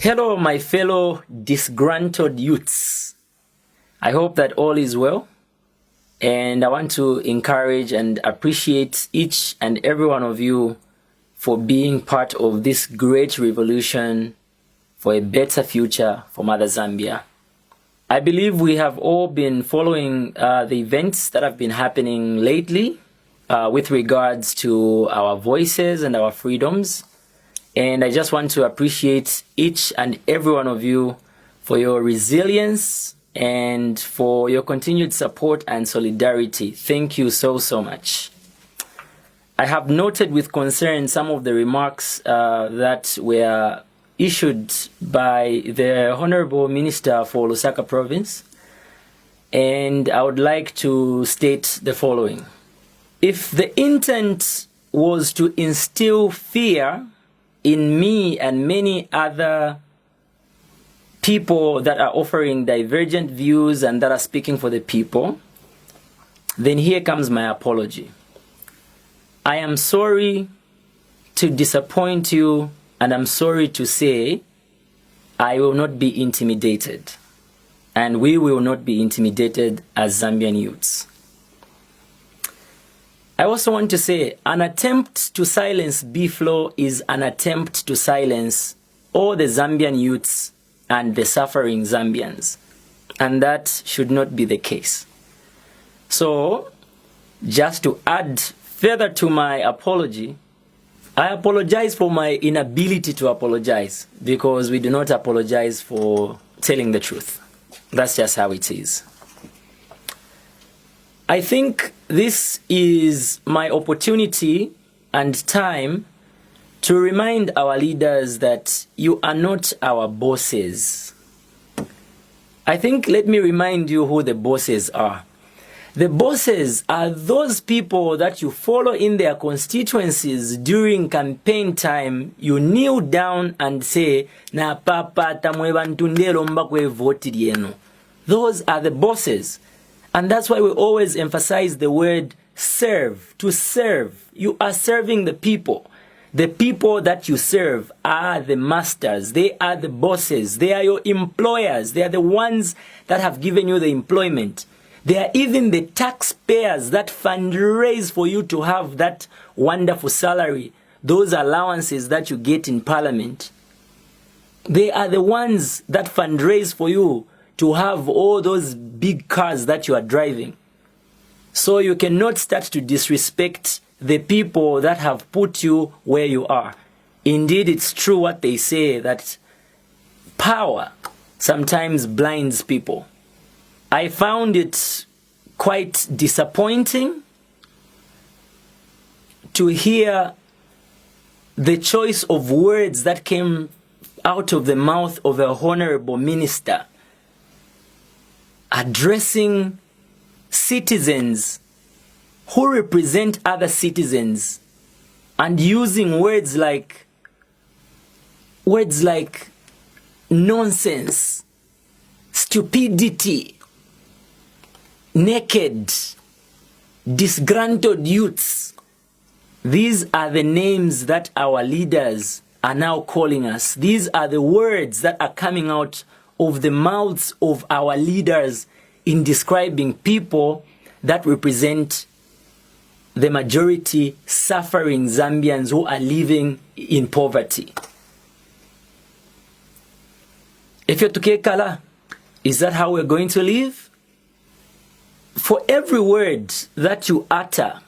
Hello, my fellow disgruntled youths. I hope that all is well. And I want to encourage and appreciate each and every one of you for being part of this great revolution for a better future for Mother Zambia. I believe we have all been following the events that have been happening lately with regards to our voices and our freedoms. And I just want to appreciate each and every one of you for your resilience and for your continued support and solidarity. Thank you so much. I have noted with concern some of the remarks that were issued by the Honorable Minister for Lusaka Province, and I would like to state the following. If the intent was to instill fear in me and many other people that are offering divergent views and that are speaking for the people, then here comes my apology. I am sorry to disappoint you, and I'm sorry to say I will not be intimidated, and we will not be intimidated as Zambian youths. I also want to say an attempt to silence B-Flow is an attempt to silence all the Zambian youths and the suffering Zambians. And that should not be the case. So, just to add further to my apology, I apologize for my inability to apologize, because we do not apologize for telling the truth. That's just how it is. I think this is my opportunity and time to remind our leaders that you are not our bosses. I think, let me remind you who the bosses are. The bosses are those people that you follow in their constituencies during campaign time. You kneel down and say, "Na papa tamwe bantu ndelo mbakwe voti yenu." Those are the bosses. And that's why we always emphasize the word serve, to serve. You are serving the people. The people that you serve are the masters. They are the bosses. They are your employers. They are the ones that have given you the employment. They are even the taxpayers that fundraise for you to have that wonderful salary, those allowances that you get in parliament. They are the ones that fundraise for you to have all those big cars that you are driving. So you cannot start to disrespect the people that have put you where you are. Indeed, it's true what they say, that power sometimes blinds people. I found it quite disappointing to hear the choice of words that came out of the mouth of a honorable minister addressing citizens who represent other citizens, and using words like nonsense, stupidity, naked, disgruntled youths. These are the names that our leaders are now calling us. These are the words that are coming out of the mouths of our leaders in describing people that represent the majority suffering Zambians who are living in poverty. If you're Tukekala, is that how we're going to live? For every word that you utter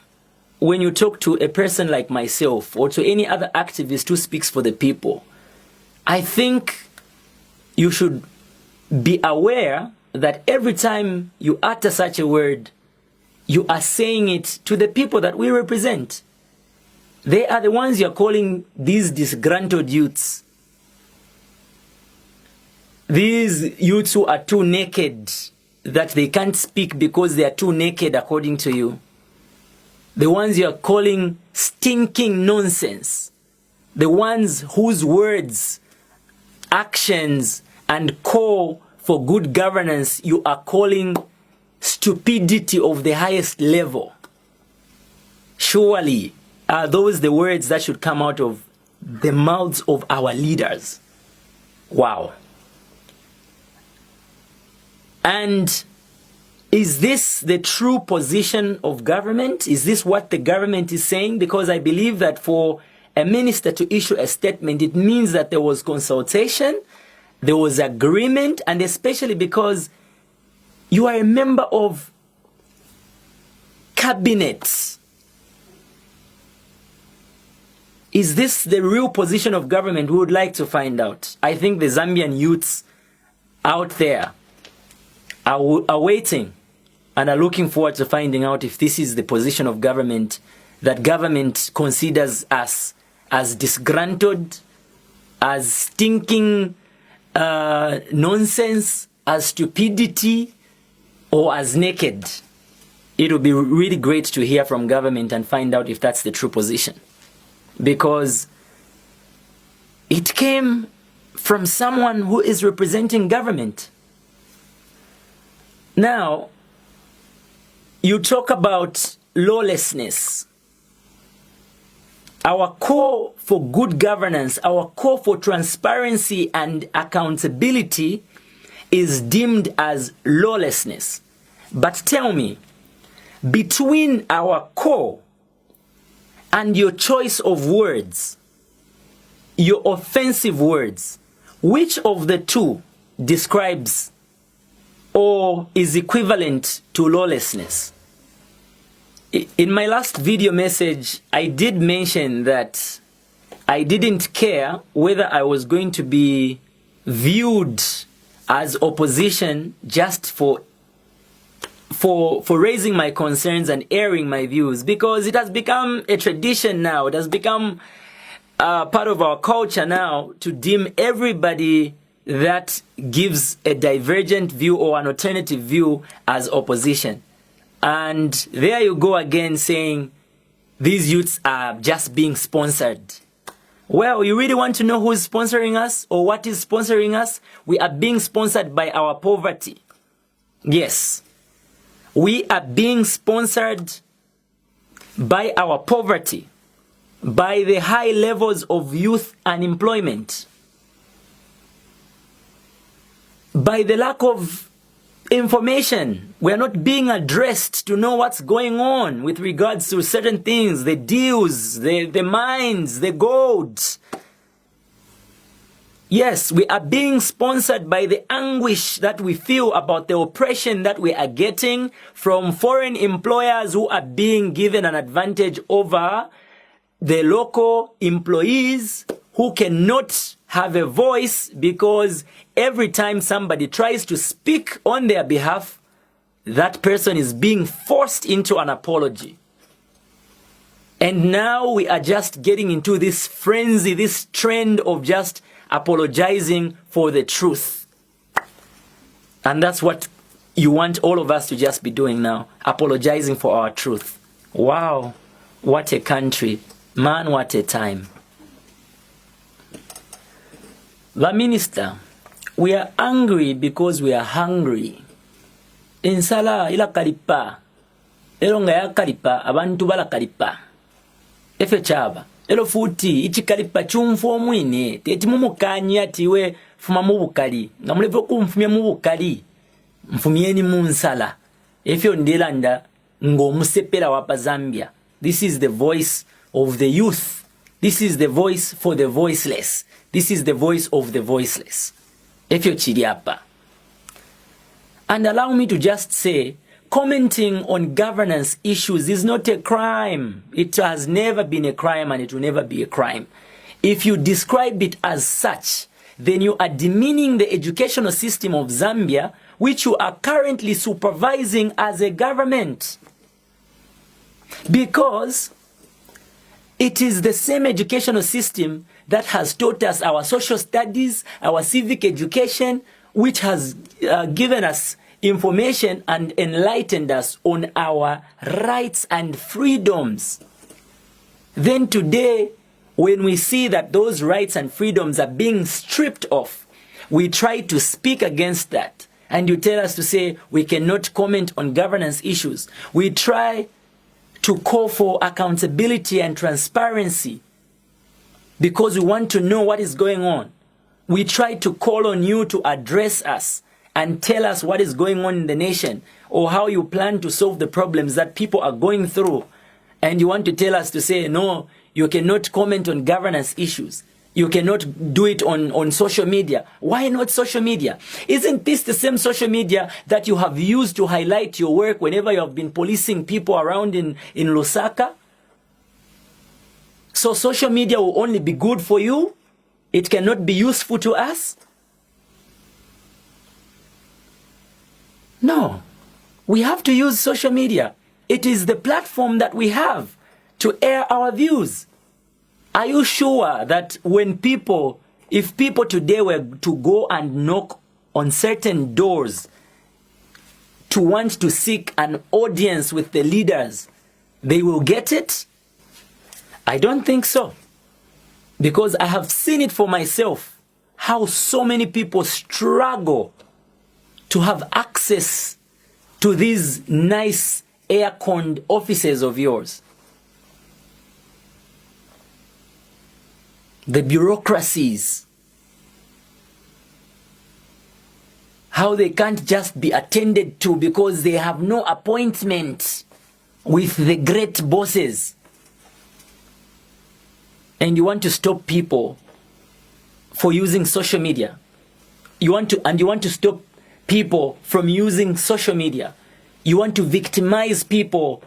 when you talk to a person like myself or to any other activist who speaks for the people, I think you should be aware that every time you utter such a word, you are saying it to the people that we represent. They are the ones you're calling these disgruntled youths. These youths who are too naked, that they can't speak because they are too naked according to you. The ones you're calling stinking nonsense. The ones whose words, actions, and call for good governance you are calling stupidity of the highest level. Surely are those the words that should come out of the mouths of our leaders. Wow. And is this the true position of government? Is this what the government is saying? Because I believe that for a minister to issue a statement, it means that there was consultation, there was agreement, and especially because you are a member of cabinet. Is this the real position of government? We would like to find out. I think the Zambian youths out there are waiting and are looking forward to finding out if this is the position of government, that government considers us as disgruntled, as stinking nonsense, as stupidity, or as naked. It would be really great to hear from government and find out if that's the true position. Because it came from someone who is representing government. Now, you talk about lawlessness. Our call for good governance, our call for transparency and accountability is deemed as lawlessness. But tell me, between our call and your choice of words, your offensive words, which of the two describes or is equivalent to lawlessness? In my last video message, I did mention that I didn't care whether I was going to be viewed as opposition just for raising my concerns and airing my views, because it has become a tradition now. It has become part of our culture now to deem everybody that gives a divergent view or an alternative view as opposition. And there you go again saying these youths are just being sponsored. Well, you really want to know who's sponsoring us or what is sponsoring us? We are being sponsored by our poverty. Yes. We are being sponsored by our poverty, by the high levels of youth unemployment, by the lack of information. We are not being addressed to know what's going on with regards to certain things, the deals, the mines, the gold. Yes, we are being sponsored by the anguish that we feel about the oppression that we are getting from foreign employers who are being given an advantage over the local employees who cannot have a voice, because every time somebody tries to speak on their behalf, that person is being forced into an apology. And now we are just getting into this frenzy, this trend of just apologizing for the truth. And that's what you want all of us to just be doing now, apologizing for our truth. Wow, what a country. Man, what a time. The minister, we are angry because we are hungry. Ensala ila kalipa. Elonga ya kalipa, abantu bala kalipa. Efe chaba. Elo futi, ichi kalipa chumfu omwine. Teti mumukanya atiwe fuma mubukali. Ngamulevo kumfumia mubukali. Mfumieni munsala. Efe ondelanda ngo musepela wapa Zambia. This is the voice of the youth. This is the voice for the voiceless. This is the voice of the voiceless. Efyo chiriapa. And allow me to just say, commenting on governance issues is not a crime. It has never been a crime and it will never be a crime. If you describe it as such, then you are demeaning the educational system of Zambia, which you are currently supervising as a government. Because it is the same educational system that has taught us our social studies, our civic education, which has given us information and enlightened us on our rights and freedoms. Then today, when we see that those rights and freedoms are being stripped off, we try to speak against that. And you tell us to say we cannot comment on governance issues. We try to call for accountability and transparency because we want to know what is going on. we try to call on you to address us and tell us what is going on in the nation or how you plan to solve the problems that people are going through, and you want to tell us to say, no, you cannot comment on governance issues. You cannot do it on social media. Why not social media? Isn't this the same social media that you have used to highlight your work whenever you have been policing people around in Lusaka? So social media will only be good for you? It cannot be useful to us? No. We have to use social media. It is the platform that we have to air our views. Are you sure that if people today were to go and knock on certain doors to want to seek an audience with the leaders, they will get it? I don't think so. Because I have seen it for myself, how so many people struggle to have access to these nice air-conned offices of yours. The bureaucracies, how they can't just be attended to because they have no appointment with the great bosses. And you want to stop people for using social media. You want to stop people from using social media. You want to victimize people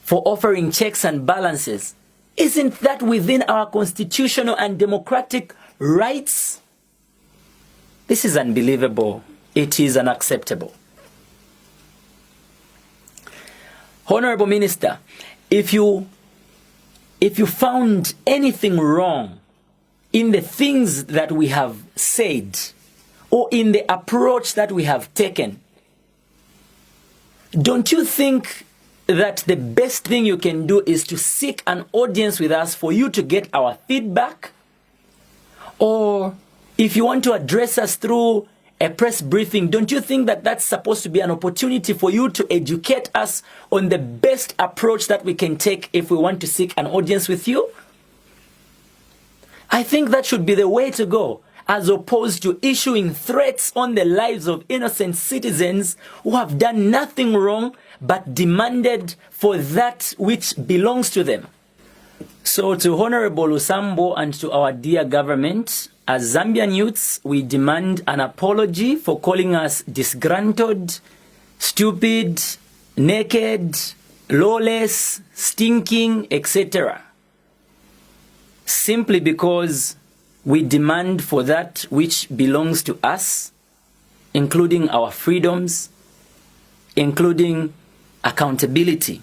for offering checks and balances. Isn't that within our constitutional and democratic rights? This is unbelievable. It is unacceptable. Honorable Minister, if you found anything wrong in the things that we have said or in the approach that we have taken, don't you think that the best thing you can do is to seek an audience with us for you to get our feedback? Or if you want to address us through a press briefing, don't you think that that's supposed to be an opportunity for you to educate us on the best approach that we can take if we want to seek an audience with you? I think that should be the way to go, as opposed to issuing threats on the lives of innocent citizens who have done nothing wrong but demanded for that which belongs to them. So to Honorable Lusambo and to our dear government, as Zambian youths, we demand an apology for calling us disgruntled, stupid, naked, lawless, stinking, etc. Simply because we demand for that which belongs to us, including our freedoms, including accountability.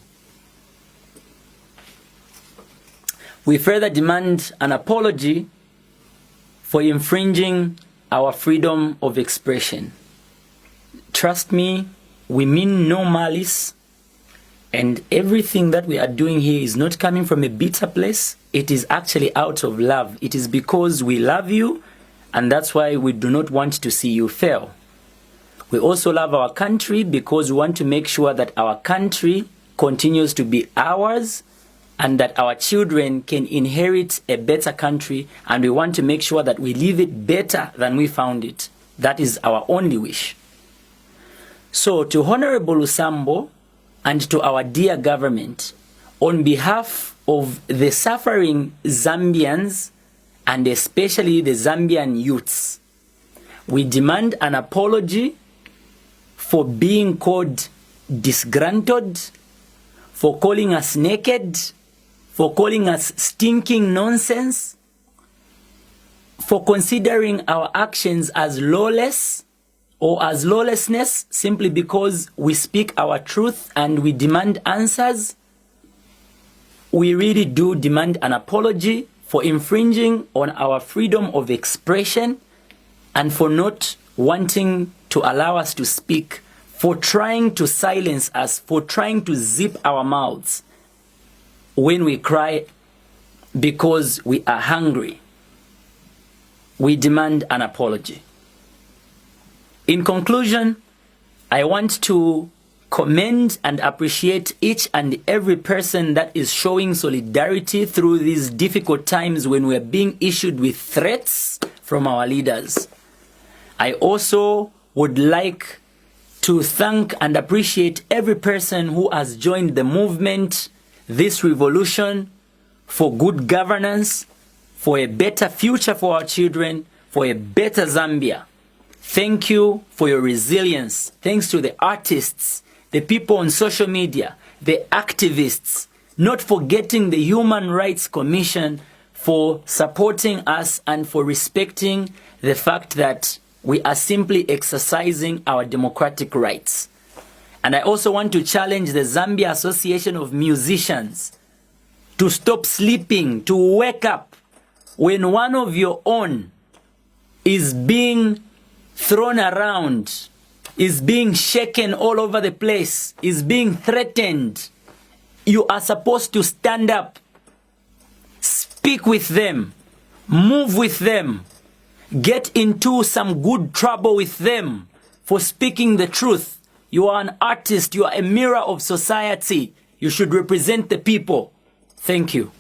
We further demand an apology for infringing our freedom of expression. Trust me, we mean no malice, and everything that we are doing here is not coming from a bitter place. It is actually out of love. It is because we love you, and that's why we do not want to see you fail. We also love our country because we want to make sure that our country continues to be ours and that our children can inherit a better country, and we want to make sure that we leave it better than we found it. That is our only wish. So to Honorable Lusambo and to our dear government, on behalf of the suffering Zambians and especially the Zambian youths, we demand an apology for being called disgruntled, for calling us naked, for calling us stinking nonsense, for considering our actions as lawless or as lawlessness simply because we speak our truth and we demand answers. We really do demand an apology for infringing on our freedom of expression and for not wanting to allow us to speak, for trying to silence us, for trying to zip our mouths when we cry because we are hungry. We demand an apology. In conclusion, I want to commend and appreciate each and every person that is showing solidarity through these difficult times when we're being issued with threats from our leaders. I also would like to thank and appreciate every person who has joined the movement, this revolution, for good governance, for a better future for our children, for a better Zambia. Thank you for your resilience. Thanks to the artists, the people on social media, the activists, not forgetting the Human Rights Commission for supporting us and for respecting the fact that we are simply exercising our democratic rights. And I also want to challenge the Zambia Association of Musicians to stop sleeping, to wake up when one of your own is being thrown around, is being shaken all over the place, is being threatened. You are supposed to stand up, speak with them, move with them, get into some good trouble with them for speaking the truth. You are an artist, you are a mirror of society. You should represent the people. Thank you.